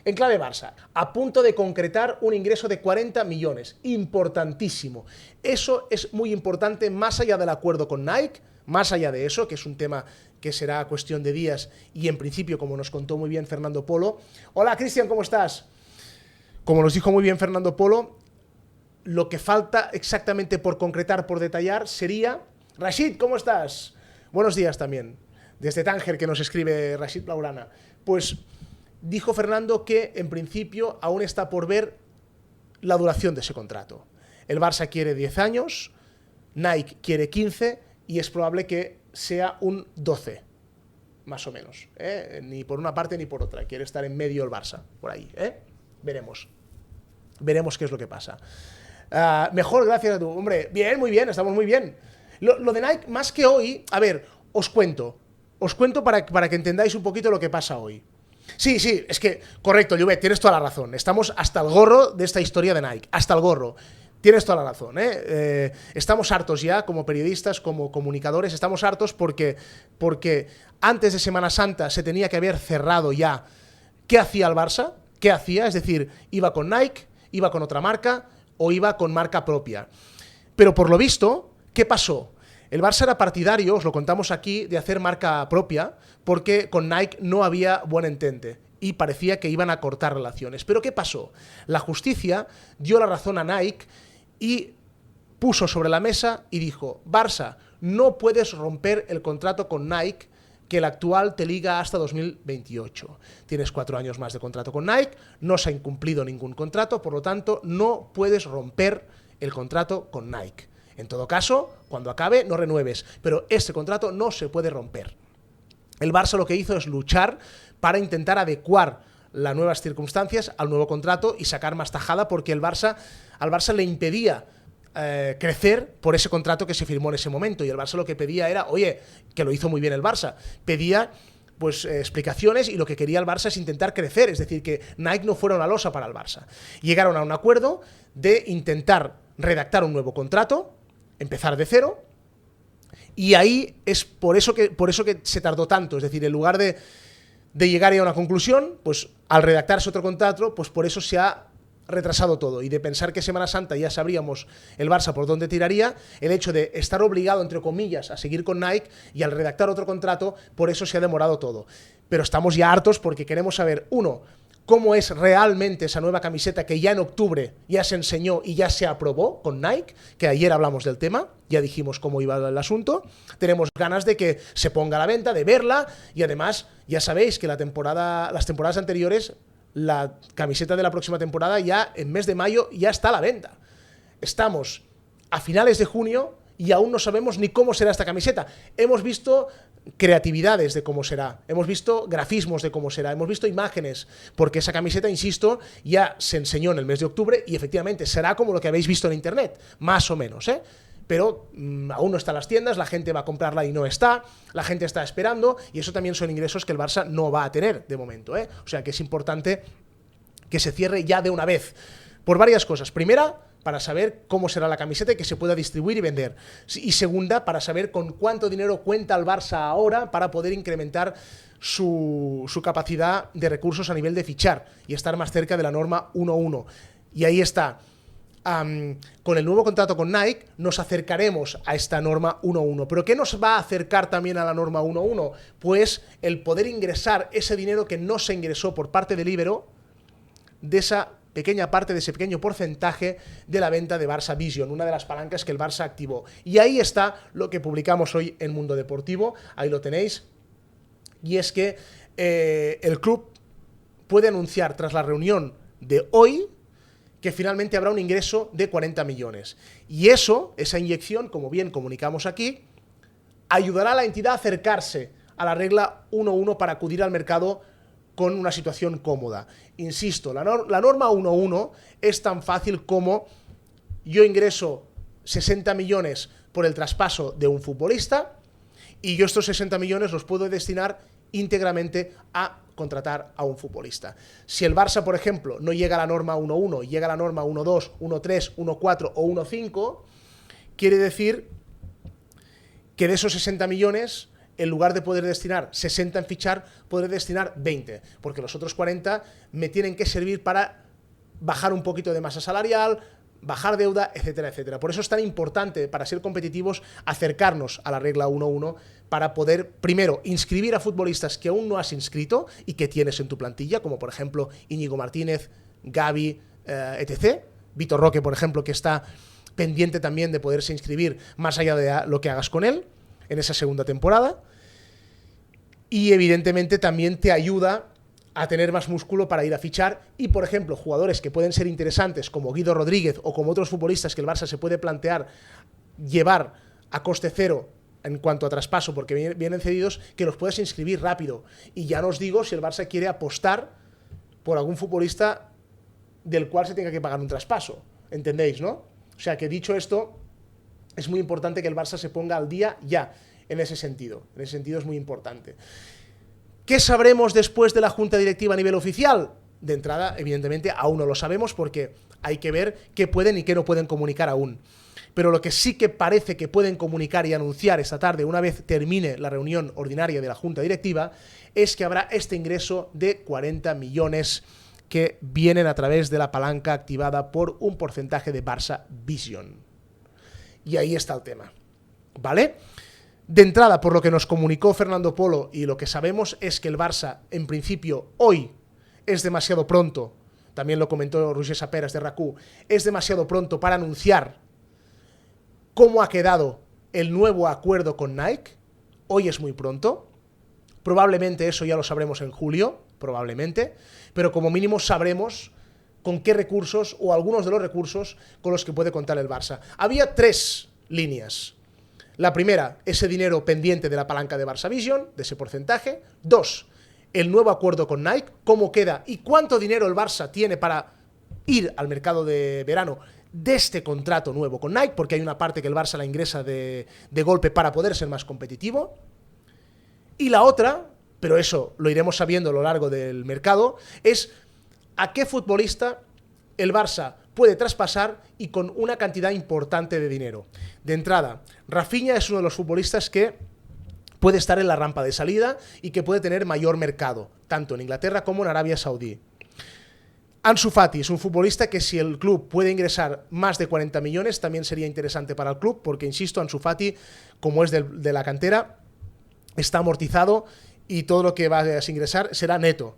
En clave Barça, a punto de concretar un ingreso de 40 millones. Importantísimo. Eso es muy importante más allá del acuerdo con Nike, más allá de eso, que es un tema que será cuestión de días y en principio, como nos contó muy bien Fernando Polo. Hola, Cristian, ¿cómo estás? Como nos dijo muy bien Fernando Polo, lo que falta exactamente por concretar, por detallar, sería... Rashid, ¿cómo estás? Buenos días también. Desde Tánger, que nos escribe Rashid Laurana. Pues dijo Fernando que, en principio, aún está por ver la duración de ese contrato. El Barça quiere 10 años, Nike quiere 15 y es probable que sea un 12, más o menos. Ni por una parte ni por otra. Quiere estar en medio el Barça, por ahí. Veremos. Veremos qué es lo que pasa. Mejor, gracias a tú. Hombre, bien, muy bien, estamos muy bien. Lo de Nike, más que hoy, a ver, os cuento para que entendáis un poquito lo que pasa hoy. Sí, es que, correcto, Lluvet, tienes toda la razón. Estamos hasta el gorro de esta historia de Nike, hasta el gorro. Tienes toda la razón, estamos hartos ya, como periodistas, como comunicadores, estamos hartos porque antes de Semana Santa se tenía que haber cerrado ya qué hacía el Barça, qué hacía, es decir, iba con Nike, iba con otra marca o iba con marca propia. Pero por lo visto, ¿qué pasó? El Barça era partidario, os lo contamos aquí, de hacer marca propia, porque con Nike no había buen entente y parecía que iban a cortar relaciones. ¿Pero qué pasó? La justicia dio la razón a Nike y puso sobre la mesa y dijo: Barça, no puedes romper el contrato con Nike, que el actual te liga hasta 2028. Tienes 4 años más de contrato con Nike, no se ha incumplido ningún contrato, por lo tanto, no puedes romper el contrato con Nike. En todo caso, cuando acabe, no renueves, pero este contrato no se puede romper. El Barça lo que hizo es luchar para intentar adecuar las nuevas circunstancias al nuevo contrato y sacar más tajada, porque al Barça le impedía crecer por ese contrato que se firmó en ese momento, y el Barça lo que pedía era, oye, que lo hizo muy bien el Barça, pedía pues explicaciones, y lo que quería el Barça es intentar crecer, es decir, que Nike no fuera una losa para el Barça. Llegaron a un acuerdo de intentar redactar un nuevo contrato, empezar de cero, y ahí es por eso que se tardó tanto, es decir, en lugar de llegar ya a una conclusión, pues al redactarse otro contrato, pues por eso se ha retrasado todo, y de pensar que Semana Santa ya sabríamos el Barça por dónde tiraría, el hecho de estar obligado, entre comillas, a seguir con Nike, y al redactar otro contrato, por eso se ha demorado todo. Pero estamos ya hartos porque queremos saber, uno, cómo es realmente esa nueva camiseta que ya en octubre ya se enseñó y ya se aprobó con Nike, que ayer hablamos del tema, ya dijimos cómo iba el asunto. Tenemos ganas de que se ponga a la venta, de verla, y además ya sabéis que las temporadas anteriores, la camiseta de la próxima temporada ya en mes de mayo ya está a la venta. Estamos a finales de junio y aún no sabemos ni cómo será esta camiseta. Hemos visto creatividades de cómo será, hemos visto grafismos de cómo será, hemos visto imágenes, porque esa camiseta, insisto, ya se enseñó en el mes de octubre y efectivamente será como lo que habéis visto en internet, más o menos, pero aún no está en las tiendas, la gente va a comprarla y no está, la gente está esperando, y eso también son ingresos que el Barça no va a tener de momento, o sea que es importante que se cierre ya de una vez, por varias cosas. Primera, para saber cómo será la camiseta y que se pueda distribuir y vender. Y segunda, para saber con cuánto dinero cuenta el Barça ahora para poder incrementar su capacidad de recursos a nivel de fichar y estar más cerca de la norma 1.1. Y ahí está. Con el nuevo contrato con Nike nos acercaremos a esta norma 1.1. ¿Pero qué nos va a acercar también a la norma 1.1? Pues el poder ingresar ese dinero que no se ingresó por parte del Ibero, de esa pequeña parte, de ese pequeño porcentaje de la venta de Barça Vision, una de las palancas que el Barça activó. Y ahí está lo que publicamos hoy en Mundo Deportivo, ahí lo tenéis, y es que el club puede anunciar tras la reunión de hoy que finalmente habrá un ingreso de 40 millones. Y esa inyección, como bien comunicamos aquí, ayudará a la entidad a acercarse a la regla 1.1 para acudir al mercado con una situación cómoda. Insisto, la norma 1.1 es tan fácil como yo ingreso 60 millones por el traspaso de un futbolista y yo estos 60 millones los puedo destinar íntegramente a contratar a un futbolista. Si el Barça, por ejemplo, no llega a la norma 1.1, llega a la norma 1.2, 1.3, 1.4 o 1.5, quiere decir que de esos 60 millones en lugar de poder destinar 60 en fichar, podré destinar 20, porque los otros 40 me tienen que servir para bajar un poquito de masa salarial, bajar deuda, etcétera, etcétera. Por eso es tan importante, para ser competitivos, acercarnos a la regla 1-1 para poder, primero, inscribir a futbolistas que aún no has inscrito y que tienes en tu plantilla, como por ejemplo Íñigo Martínez, Gavi, etc. Vitor Roque, por ejemplo, que está pendiente también de poderse inscribir más allá de lo que hagas con él en esa segunda temporada. Y evidentemente también te ayuda a tener más músculo para ir a fichar y, por ejemplo, jugadores que pueden ser interesantes como Guido Rodríguez o como otros futbolistas que el Barça se puede plantear llevar a coste cero en cuanto a traspaso porque vienen cedidos, que los puedas inscribir rápido. Y ya no os digo si el Barça quiere apostar por algún futbolista del cual se tenga que pagar un traspaso. ¿Entendéis, no? O sea que, dicho esto, es muy importante que el Barça se ponga al día ya en ese sentido. En ese sentido es muy importante. ¿Qué sabremos después de la junta directiva a nivel oficial? De entrada, evidentemente, aún no lo sabemos porque hay que ver qué pueden y qué no pueden comunicar aún. Pero lo que sí que parece que pueden comunicar y anunciar esta tarde, una vez termine la reunión ordinaria de la junta directiva, es que habrá este ingreso de 40 millones que vienen a través de la palanca activada por un porcentaje de Barça Vision. Y ahí está el tema, ¿vale? De entrada, por lo que nos comunicó Fernando Polo y lo que sabemos es que el Barça, en principio, hoy es demasiado pronto, también lo comentó Roger Saperas de RACU, es demasiado pronto para anunciar cómo ha quedado el nuevo acuerdo con Nike. Hoy es muy pronto, probablemente eso ya lo sabremos en julio, probablemente, pero como mínimo sabremos con qué recursos o algunos de los recursos con los que puede contar el Barça. Había 3 líneas. La primera, ese dinero pendiente de la palanca de Barça Vision, de ese porcentaje. 2, el nuevo acuerdo con Nike, cómo queda y cuánto dinero el Barça tiene para ir al mercado de verano de este contrato nuevo con Nike, porque hay una parte que el Barça la ingresa de golpe para poder ser más competitivo. Y la otra, pero eso lo iremos sabiendo a lo largo del mercado, es a qué futbolista el Barça puede traspasar y con una cantidad importante de dinero. De entrada, Rafinha es uno de los futbolistas que puede estar en la rampa de salida y que puede tener mayor mercado, tanto en Inglaterra como en Arabia Saudí. Ansu Fati es un futbolista que si el club puede ingresar más de 40 millones también sería interesante para el club, porque insisto, Ansu Fati, como es de la cantera, está amortizado y todo lo que va a ingresar será neto.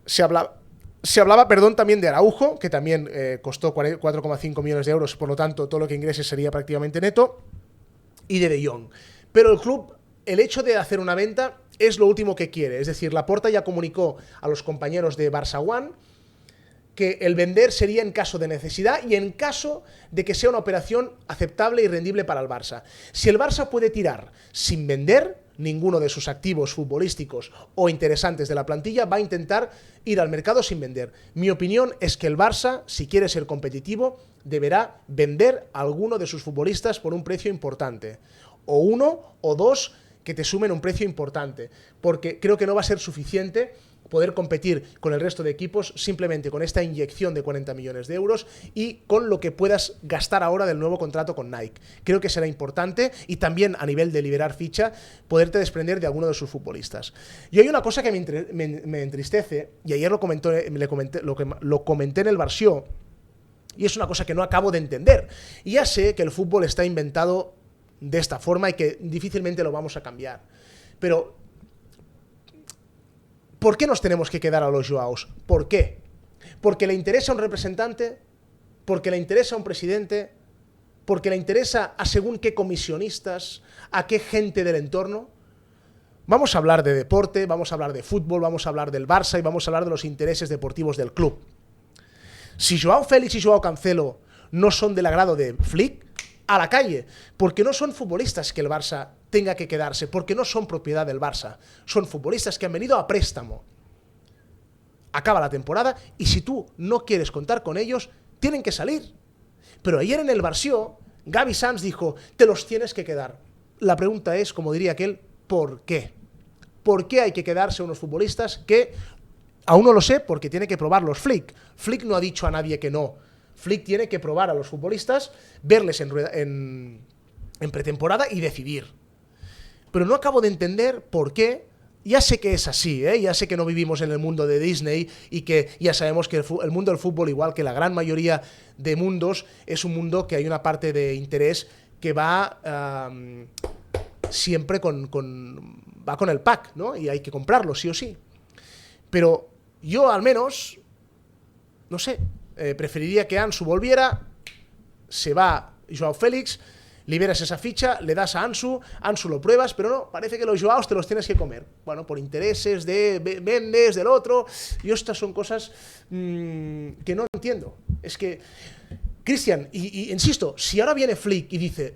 Se hablaba, también de Araujo, que también costó 4,5 millones de euros, por lo tanto, todo lo que ingrese sería prácticamente neto, y de Jong. Pero el club, el hecho de hacer una venta es lo último que quiere. Es decir, Laporta ya comunicó a los compañeros de Barça One que el vender sería en caso de necesidad y en caso de que sea una operación aceptable y rendible para el Barça. Si el Barça puede tirar sin vender ninguno de sus activos futbolísticos o interesantes de la plantilla, va a intentar ir al mercado sin vender. Mi opinión es que el Barça, si quiere ser competitivo, deberá vender a alguno de sus futbolistas por un precio importante. O 1 o 2 que te sumen un precio importante, porque creo que no va a ser suficiente poder competir con el resto de equipos simplemente con esta inyección de 40 millones de euros y con lo que puedas gastar ahora del nuevo contrato con Nike. Creo que será importante y también a nivel de liberar ficha, poderte desprender de alguno de sus futbolistas. Y hay una cosa que me entristece, y ayer lo comenté en el Barció, y es una cosa que no acabo de entender. Y ya sé que el fútbol está inventado de esta forma y que difícilmente lo vamos a cambiar. Pero ¿por qué nos tenemos que quedar a los Joaos? ¿Por qué? ¿Porque le interesa a un representante? ¿Porque le interesa a un presidente? ¿Porque le interesa a según qué comisionistas? ¿A qué gente del entorno? Vamos a hablar de deporte, vamos a hablar de fútbol, vamos a hablar del Barça y vamos a hablar de los intereses deportivos del club. Si Joao Félix y Joao Cancelo no son del agrado de Flick, a la calle, porque no son futbolistas que el Barça tenga que quedarse, porque no son propiedad del Barça, son futbolistas que han venido a préstamo. Acaba la temporada y si tú no quieres contar con ellos, tienen que salir. Pero ayer en el Barció, Gavi Sanz dijo, te los tienes que quedar. La pregunta es, como diría aquel, ¿por qué? ¿Por qué hay que quedarse unos futbolistas que, aún no lo sé, porque tiene que probarlos Flick? Flick no ha dicho a nadie que no. Flick tiene que probar a los futbolistas, verles en pretemporada y decidir. pero no acabo de entender por qué. Ya sé que es así, ya sé que no vivimos en el mundo de Disney y que ya sabemos que el mundo del fútbol, igual que la gran mayoría de mundos, es un mundo que hay una parte de interés que va siempre va con el pack, ¿no? Y hay que comprarlo, sí o sí. Pero yo al menos, no sé, preferiría que Ansu volviera, se va Joao Félix, liberas esa ficha, le das a Ansu lo pruebas, pero no, parece que los Joaos te los tienes que comer. Bueno, por intereses de vendes del otro. Y estas son cosas que no entiendo. Es que, Cristian, y insisto, si ahora viene Flick y dice,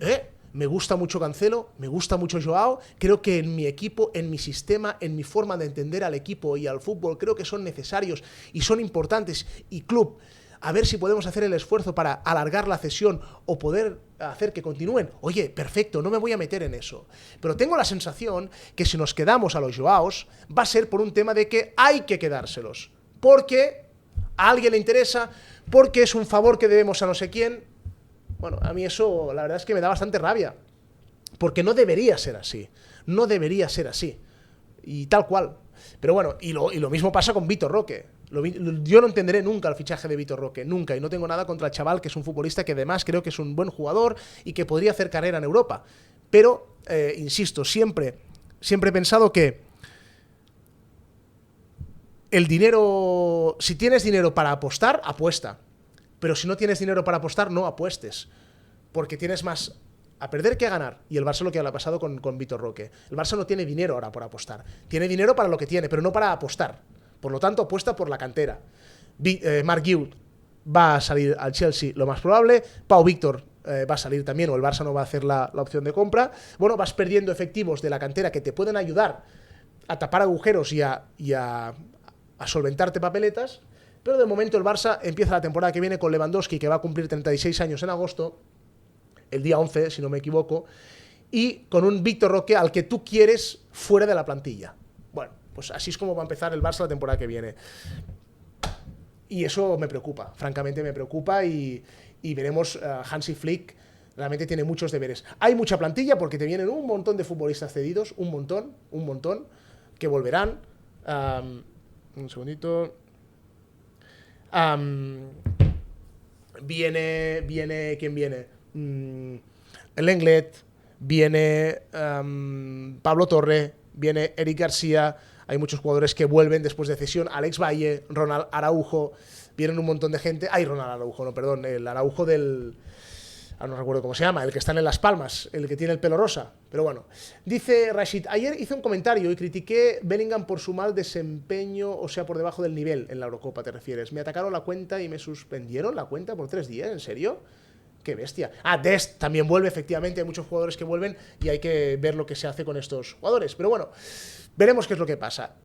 me gusta mucho Cancelo, me gusta mucho Joao, creo que en mi equipo, en mi sistema, en mi forma de entender al equipo y al fútbol, creo que son necesarios y son importantes, y club, a ver si podemos hacer el esfuerzo para alargar la cesión o poder hacer que continúen. Oye, perfecto, no me voy a meter en eso. Pero tengo la sensación que si nos quedamos a los Joaos, va a ser por un tema de que hay que quedárselos. Porque a alguien le interesa, porque es un favor que debemos a no sé quién. Bueno, a mí eso la verdad es que me da bastante rabia. Porque no debería ser así. No debería ser así. Y tal cual. Pero bueno, y lo mismo pasa con Vitor Roque. Yo no entenderé nunca el fichaje de Vitor Roque, nunca, y no tengo nada contra el chaval, que es un futbolista que además creo que es un buen jugador y que podría hacer carrera en Europa. Pero, insisto, siempre he pensado que el dinero, si tienes dinero para apostar, apuesta. Pero si no tienes dinero para apostar, no apuestes. Porque tienes más a perder que a ganar. Y el Barça lo que le ha pasado con Vitor Roque. El Barça no tiene dinero ahora por apostar. Tiene dinero para lo que tiene, pero no para apostar. Por lo tanto, apuesta por la cantera. Marc Guiu va a salir al Chelsea, lo más probable. Pau Víctor va a salir también, o el Barça no va a hacer la opción de compra. Bueno, vas perdiendo efectivos de la cantera que te pueden ayudar a tapar agujeros y a solventarte papeletas. Pero de momento el Barça empieza la temporada que viene con Lewandowski, que va a cumplir 36 años en agosto, el día 11, si no me equivoco, y con un Vitor Roque al que tú quieres fuera de la plantilla. Bueno, pues así es como va a empezar el Barça la temporada que viene. Y eso me preocupa, francamente me preocupa, y veremos. Hansi Flick realmente tiene muchos deberes. Hay mucha plantilla porque te vienen un montón de futbolistas cedidos, un montón, que volverán. Un segundito. Viene, ¿quién viene? El Lenglet, viene Pablo Torre, viene Eric García. Hay muchos jugadores que vuelven después de cesión. Alex Valle, Ronald Araujo, vienen un montón de gente. Ay, Ronald Araujo, no, perdón, el Araujo del... no recuerdo cómo se llama, el que está en Las Palmas, el que tiene el pelo rosa. Pero bueno, dice Rashid, ayer hice un comentario y critiqué Bellingham por su mal desempeño, o sea, por debajo del nivel en la Eurocopa, ¿te refieres? Me atacaron la cuenta y me suspendieron la cuenta por 3 días, ¿en serio? ¡Qué bestia! Dest también vuelve, efectivamente, hay muchos jugadores que vuelven y hay que ver lo que se hace con estos jugadores. Pero bueno, veremos qué es lo que pasa.